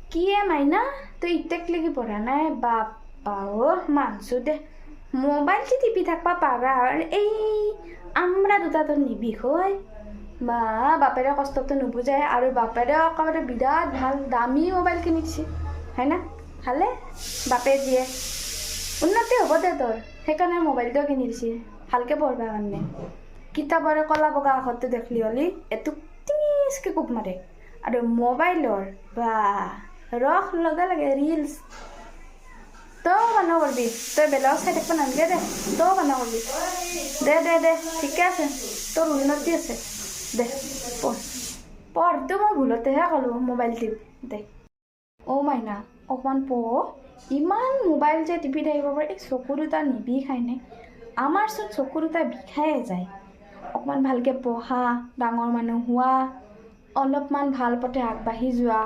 কি মাইনা তুই ইত্যেক লাগি পড়া নাই বাপ্পা ও মানছো দে মোবাইল কি টিপি থাকবা পারা আর এই আমরা দুটা তো নিবিষ হয় বা বাপেৰে কষ্টটো নুবুজায় আৰু বাপেৰে একেবাৰে বিৰাট ভাল দামী মোবাইল কিনিছে হয় না ভালে বাপে দিয়ে উন্নতি হ'ব দে তোৰ সেইকাৰণে মোবাইলটো কিনি দিছে ভালকে পঢ়বা কাৰণে কিতাপৰে কলা বগা আখৰটো দেখলি হ'লি এটুক টিচকে কোব মাৰে আৰু মোবাইলৰ বা ৰস লগে লগে ৰিলছ তই বনাব পারবি তুই বেলাও চাই থাকবা নালগে দে তই বনাব পারবি দে দে দে ঠিকে আছে তোর উন্নতি আছে দে পঢ় পঢ় তো মই ভুলতেহে ক'লো মোবাইল টিপ দে অ' মাইনা অকণমান পঢ় ইমান মোবাইল যে টিপি থাকিব পাৰে এই চকু দুটা নিবিষায়নে আমাৰচোন চকু দুটা বিষায়ে যায় অকণমান ভালকৈ পঢ়া ডাঙৰ মানুহ হোৱা অলপমান ভাল পথে আগবাঢ়ি যোৱা